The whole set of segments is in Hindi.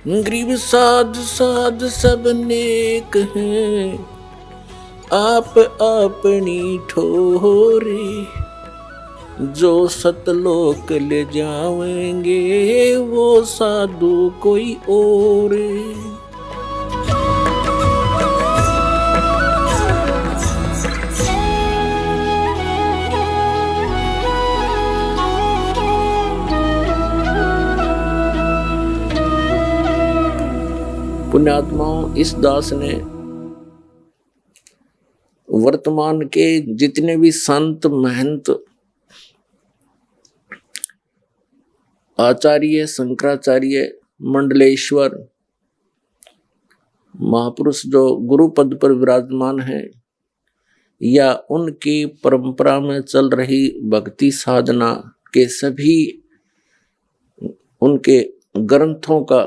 गरीब साध साध सब नेक हैं, आप अपनी ठोरे। जो सतलोक ले जाएंगे वो साधु कोई और। पुण्यात्माओं, इस दास ने वर्तमान के जितने भी संत महंत आचार्य शंकराचार्य मंडलेश्वर महापुरुष जो गुरु पद पर विराजमान हैं या उनकी परंपरा में चल रही भक्ति साधना के सभी उनके ग्रंथों का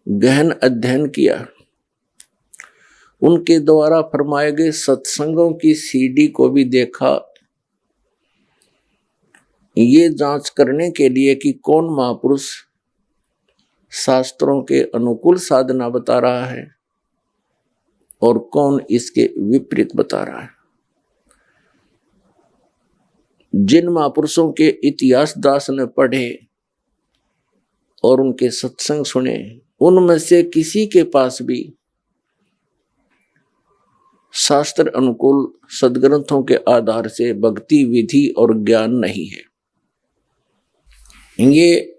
गहन अध्ययन किया। उनके द्वारा फरमाए गए सत्संगों की सीडी को भी देखा, ये जांच करने के लिए कि कौन महापुरुष शास्त्रों के अनुकूल साधना बता रहा है और कौन इसके विपरीत बता रहा है। जिन महापुरुषों के इतिहास दास ने पढ़े और उनके सत्संग सुने, उनमें से किसी के पास भी शास्त्र अनुकूल सदग्रंथों के आधार से भक्ति विधि और ज्ञान नहीं है। ये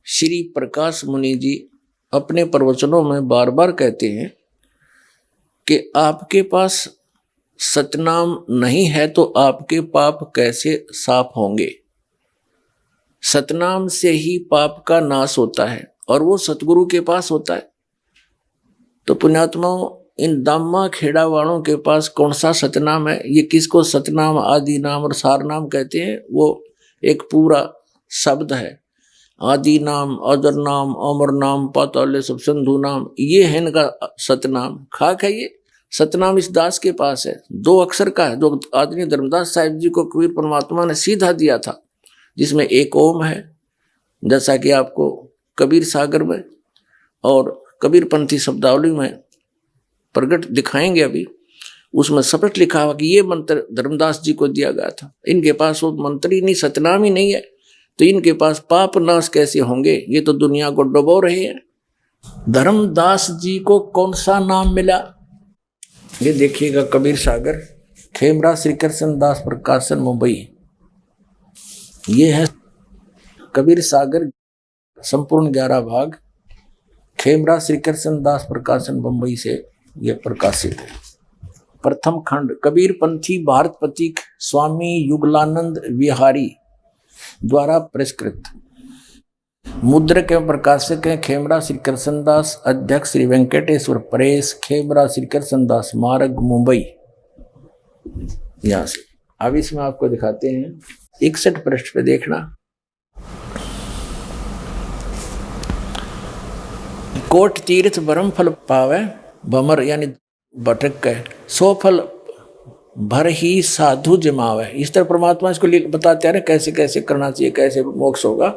श्री प्रकाश मुनि जी अपने प्रवचनों में बार बार कहते हैं कि आपके पास सतनाम नहीं है तो आपके पाप कैसे साफ होंगे। सतनाम से ही पाप का नाश होता है और वो सतगुरु के पास होता है। तो पुण्यात्माओं, इन दामा खेड़ा वालों के पास कौन सा सतनाम है? ये किसको सतनाम, आदि नाम और सार नाम कहते हैं? वो एक पूरा शब्द है। आदि नाम, अजर नाम, अमर नाम, पाताल सब संधु नाम, ये है इनका सतनाम। खाक है ये सतनाम, इस दास के पास है। 2 अक्षर का है, जो आदरणीय धर्मदास साहिब जी को कबीर परमात्मा ने सीधा दिया था, जिसमें एक ओम है, जैसा कि आपको कबीर सागर में और कबीर पंथी शब्दावली में प्रकट दिखाएंगे। अभी उसमें स्पष्ट लिखा हुआ कि ये मंत्र धर्मदास जी को दिया गया था। इनके पास वो मंत्र ही नहीं, सतनाम ही नहीं है, तो इनके पास पाप नाश कैसे होंगे? ये तो दुनिया को डुबो रहे हैं। धर्मदास जी को कौन सा नाम मिला? ये देखिएगा, कबीर सागर, खेमरा श्री कृष्ण दास प्रकाशन मुंबई। ये है कबीर सागर, संपूर्ण 11 भाग, खेमरा श्री कृष्ण दास प्रकाशन मुंबई से यह प्रकाशित है। प्रथम खंड कबीर पंथी भारत पथिक स्वामी युगलानंद विहारी द्वारा पुरस्कृत। मुद्रक एवं प्रकाशक हैं खेमरा श्री कृष्ण दास, अध्यक्ष श्री वेंकटेश्वर प्रेस, खेमरा श्री कृष्ण दास मार्ग मुंबई। यहां से अब इसमें आपको दिखाते हैं 61 पृष्ठ पे देखना। कोट तीर्थ ब्रह्म फल पावे भमर, यानी भटक के 100 फल भर ही साधु जमावे। इस तरह परमात्मा इसको बताते हैं कैसे कैसे करना चाहिए, कैसे मोक्ष होगा।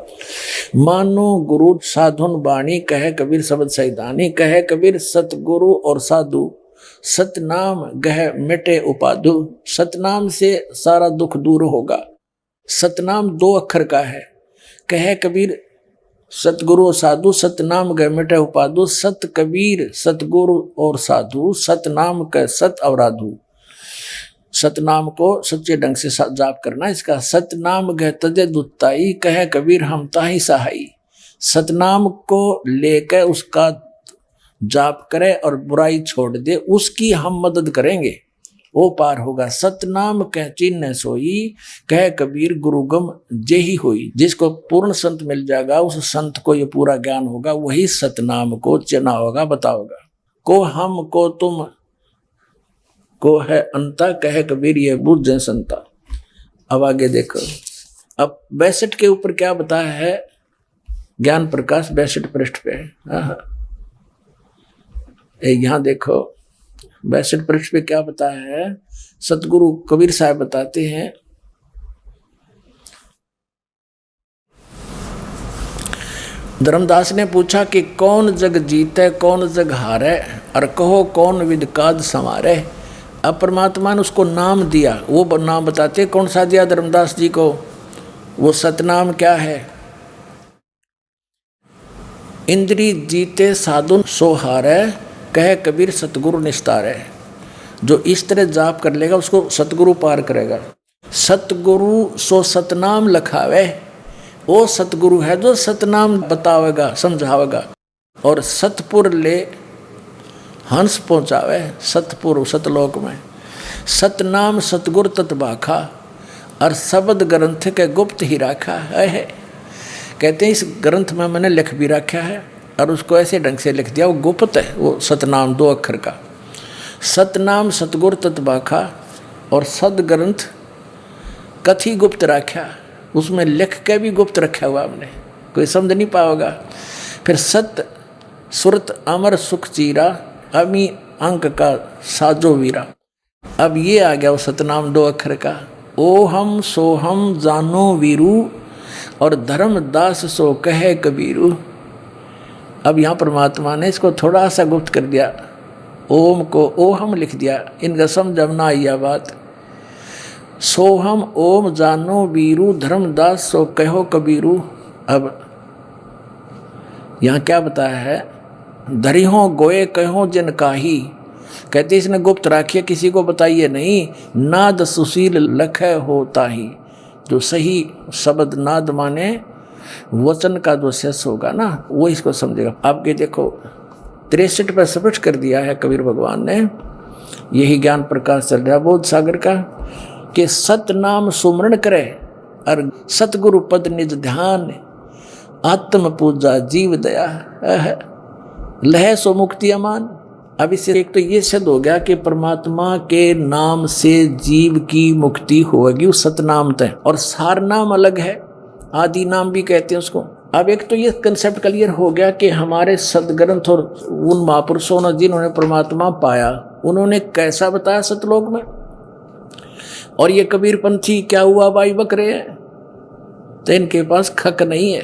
मानो गुरु साधुन बाणी, कहे कबीर शब्द सैदानी, कहे कबीर सतगुरु और साधु, सतनाम गह मिटे उपाधु। सतनाम से सारा दुख दूर होगा। सतनाम 2 अक्षर का है। कहे कबीर सतगुरु और साधु, सतनाम गए मिटे उपाधु। सत कबीर सतगुरु और साधु, सतनाम के सत अवराधु। सतनाम को सच्चे ढंग से जाप करना। इसका सतनाम गए तजे दुताई, कहे कबीर हम ताही सहाई। सतनाम को लेकर उसका जाप करे और बुराई छोड़ दे, उसकी हम मदद करेंगे, वो पार होगा। सतनाम कह चिन्ह सोई, कह कबीर गुरुगम जेही होई। जिसको पूर्ण संत मिल जाएगा, उस संत को ये पूरा ज्ञान होगा, वही सतनाम को चिन्ह होगा, बताओगा। को हम को तुम को है अंता, कह कबीर ये बुझ संता। अब आगे देखो, अब 62 के ऊपर क्या बताया है? ज्ञान प्रकाश 62 पृष्ठ पे है। यहाँ देखो 62 पृष्ठ पे क्या बताया है? सतगुरु कबीर साहब बताते हैं, धर्मदास ने पूछा कि कौन जग जीते कौन जग हारे, और कहो कौन विद काज संवारे। अब परमात्मा ने उसको नाम दिया, वो नाम बताते कौन सा दिया धर्मदास जी को, वो सतनाम क्या है। इंद्री जीते साधु सो हारे, कहे कबीर सतगुरु निस्तारे। जो इस तरह जाप कर लेगा उसको सतगुरु पार करेगा। सतगुरु सो सतनाम लखावे, वो सतगुरु है जो सतनाम बतावेगा समझावेगा। और सतपुर ले हंस पहुँचावे, सतपुर सतलोक में। सतनाम सतगुर तत्बाखा, और शब्द ग्रंथ के गुप्त ही रखा है। कहते हैं इस ग्रंथ में मैंने लिख भी रखा है, और उसको ऐसे ढंग से लिख दिया, वो गुप्त है वो सतनाम 2 अक्षर का। सतनाम सतगुर तत्बाखा, और सद ग्रंथ कथी गुप्त रखा, उसमें लिख के भी गुप्त रखा हुआ हमने, कोई समझ नहीं पाओगा। फिर सत सुरत अमर सुख चीरा, अमी अंक का साजो वीरा। अब ये आ गया वो सतनाम 2 अक्षर का। ओ हम सो हम जानो वीरू, और धर्मदास सो कहे कबीरू। अब यहाँ परमात्मा ने इसको थोड़ा सा गुप्त कर दिया, ओम को ओ हम लिख दिया, इनका समझ अब ना आई बात। सोहम ओम जानो वीरू, धर्मदास सो कहो कबीरू। अब यहाँ क्या बताया है, धरिहो गोए कहो जिन काही। कहते इसने गुप्त राखिए, किसी को बताइए नहीं। नाद सुशील लख होता ही, जो सही शब्द नाद माने वचन का जो शेष होगा ना, वो इसको समझेगा। आपके देखो 63 पर स्पष्ट कर दिया है कबीर भगवान ने, यही ज्ञान प्रकाश चल रहा बोध सागर का, कि सत नाम सुमरण करे, और सतगुरु पद निज ध्यान, आत्म पूजा जीव दया लह सो मुक्ति अमान। अब इससे एक तो ये सिद्ध हो गया कि परमात्मा के नाम से जीव की मुक्ति होगी उस सतनाम तय। और सार नाम अलग है, आदि नाम भी कहते हैं उसको। अब एक तो ये कंसेप्ट क्लियर हो गया कि हमारे सदग्रंथ और उन महापुरुषों ने जिन्होंने परमात्मा पाया, उन्होंने कैसा बताया सतलोक में। और ये कबीर पंथी क्या हुआ भाई बकरे हैं, तो इनके पास खक नहीं है।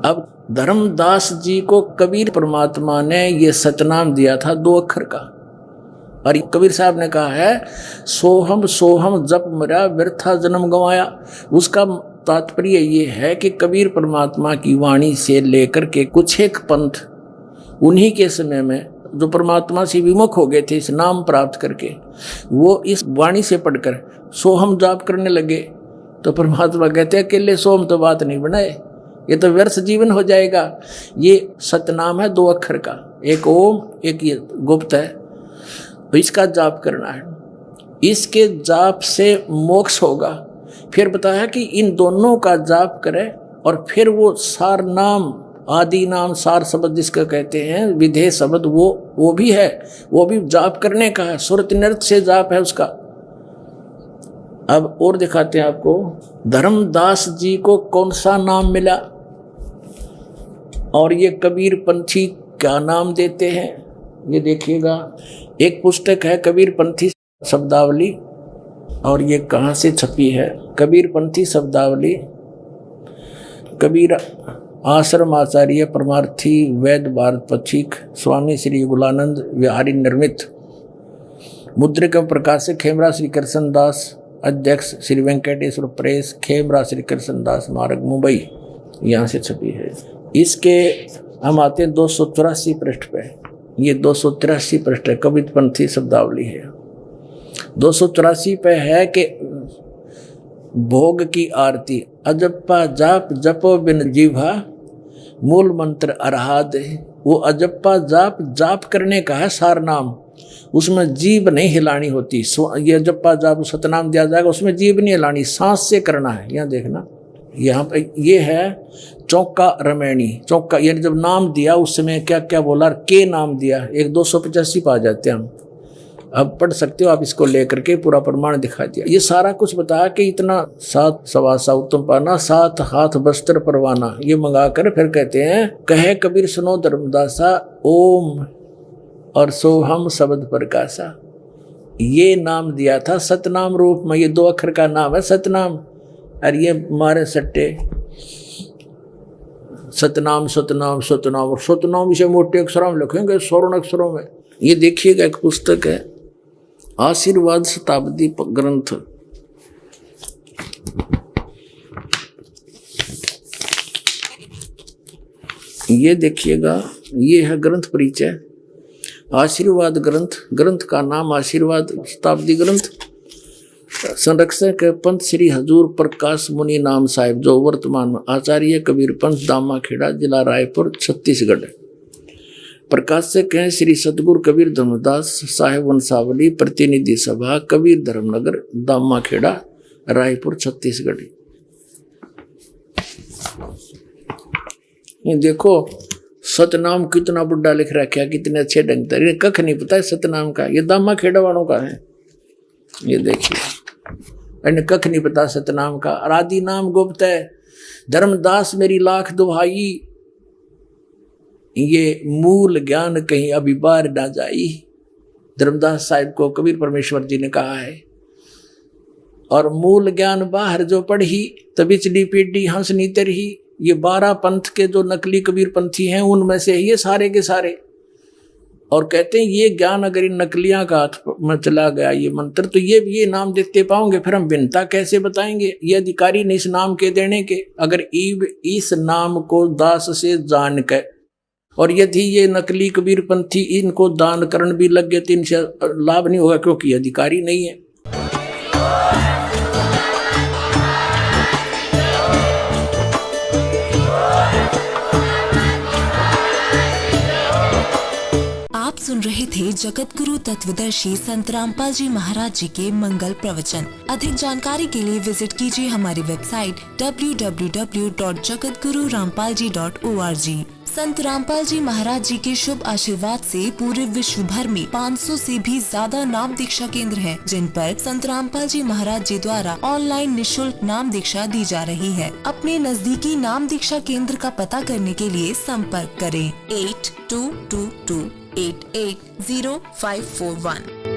अब धर्मदास जी को कबीर परमात्मा ने ये सतनाम दिया था 2 अक्षर का, और कबीर साहब ने कहा है सोहम सोहम जप मेरा व्यर्था जन्म गंवाया। उसका तात्पर्य ये है कि कबीर परमात्मा की वाणी से लेकर के कुछ एक पंथ उन्हीं के समय में जो परमात्मा से विमुख हो गए थे इस नाम प्राप्त करके, वो इस वाणी से पढ़कर सोहम जाप करने लगे। तो परमात्मा कहते हैं अकेले सोहम तो बात नहीं बनाए, ये तो व्यर्थ जीवन हो जाएगा। ये सतनाम है 2 अक्षर का, एक ओम एक ये गुप्त है, तो इसका जाप करना है। इसके जाप से मोक्ष होगा। फिर बताया कि इन दोनों का जाप करें, और फिर वो सार नाम आदि नाम सार शब्द जिसका कहते हैं विधेय शब्द, वो भी है, वो भी जाप करने का है, सुरत नृत्य से जाप है उसका। अब और दिखाते हैं आपको धर्मदास जी को कौन सा नाम मिला, और ये कबीर पंथी क्या नाम देते हैं ये देखिएगा। एक पुस्तक है कबीर पंथी शब्दावली, और ये कहाँ से छपी है, कबीर पंथी शब्दावली, कबीर आश्रम आचार्य परमार्थी वैद्य भारत पथिक स्वामी श्री गुलानंद विहारी निर्मित, मुद्रिका प्रकाशक खेमरा श्री कृष्ण दास, अध्यक्ष श्री वेंकटेश्वर प्रेस, खेमरा श्री कृष्ण दास मार्ग मुंबई, यहाँ से छपी है। इसके हम आते हैं 284 पृष्ठ पे, ये 283 पृष्ठ है, कबीर पंथी शब्दावली है। 284 पे है कि भोग की आरती अजप्पा जाप जपो बिन जीवा, मूल मंत्र अरहाद। वो अजप्पा जाप जाप करने का है सार नाम, उसमें जीभ नहीं हिलानी होती। ये अजप्पा जाप सतनाम दिया जाएगा, उसमें जीभ नहीं हिलानी, सांस से करना है। यहाँ देखना, यहाँ पे ये है चौका रमैनी। चौका यानी जब नाम दिया उस समय क्या क्या बोला, के नाम दिया, एक 285 पा जाते हैं हम। अब पढ़ सकते हो आप, इसको लेकर के पूरा प्रमाण दिखा दिया। ये सारा कुछ बताया कि इतना 7 सवासा उत्तम पाना, 7 हाथ वस्त्र परवाना, ये मंगा कर फिर कहते हैं कहे कबीर सुनो धर्मदासा, ओम और सोहम शब्द प्रकाशा। ये नाम दिया था सतनाम रूप में, ये 2 अक्षर का नाम है सतनाम। और ये मारे सट्टे सतनाम सतनाम सतनाम, और सतनाम इसे मोटे अक्षरों में लिखेंगे, स्वर्ण अक्षरों में। ये देखिएगा, एक पुस्तक है आशीर्वाद शताब्दी ग्रंथ। ये देखिएगा, ये है ग्रंथ परिचय, आशीर्वाद ग्रंथ। ग्रंथ का नाम आशीर्वाद शताब्दी ग्रंथ। संरक्षक है पंत श्री हजूर प्रकाश मुनि नाम साहिब, जो वर्तमान में आचार्य कबीर पंथ दामा खेड़ा, जिला रायपुर, छत्तीसगढ़। प्रकाशक हैं श्री सतगुरु कबीर धर्मदास साहेब वंशावली, प्रतिनिधि सभा कबीर धर्मनगर, दामा खेड़ा, रायपुर, छत्तीसगढ़। ये देखो सतनाम कितना बुढ़ा लिख रखा है, कितने अच्छे ढंग से। कख नहीं पता है सतनाम का, ये दामा खेड़ा वालों का है। ये देखिए, इन्हें कख नहीं पता सतनाम का। आदि नाम गुप्त है, धर्मदास मेरी लाख दुहाई, ये मूल ज्ञान कहीं अभी बाहर ना जाई। धर्मदास साहिब को कबीर परमेश्वर जी ने कहा है। और मूल ज्ञान बाहर जो पढ़ी, तभी पिछली पीढ़ी हंसनी तरही। ये 12 पंथ के जो नकली कबीर पंथी हैं, उनमें से ये सारे के सारे। और कहते हैं ये ज्ञान अगर इन नकलियां का हाथ में चला गया, ये मंत्र, तो ये नाम देते पाओगे, फिर हम भिन्नता कैसे बताएंगे? ये अधिकारी नहीं इस नाम के देने के। अगर इस नाम को दास से जान के, और यदि ये नकली कबीर पंथी इनको दान करण भी लग गए, तो इनसे लाभ नहीं होगा, क्योंकि ये अधिकारी नहीं है। आप सुन रहे थे जगत गुरु तत्वदर्शी संत रामपाल जी महाराज जी के मंगल प्रवचन। अधिक जानकारी के लिए विजिट कीजिए हमारी वेबसाइट www.jagatgururampalji.org। संत रामपाल जी महाराज जी के शुभ आशीर्वाद से पूरे विश्व भर में 500 से भी ज्यादा नाम दीक्षा केंद्र हैं, जिन पर संत रामपाल जी महाराज जी द्वारा ऑनलाइन निशुल्क नाम दीक्षा दी जा रही है। अपने नजदीकी नाम दीक्षा केंद्र का पता करने के लिए संपर्क करें 8222880541।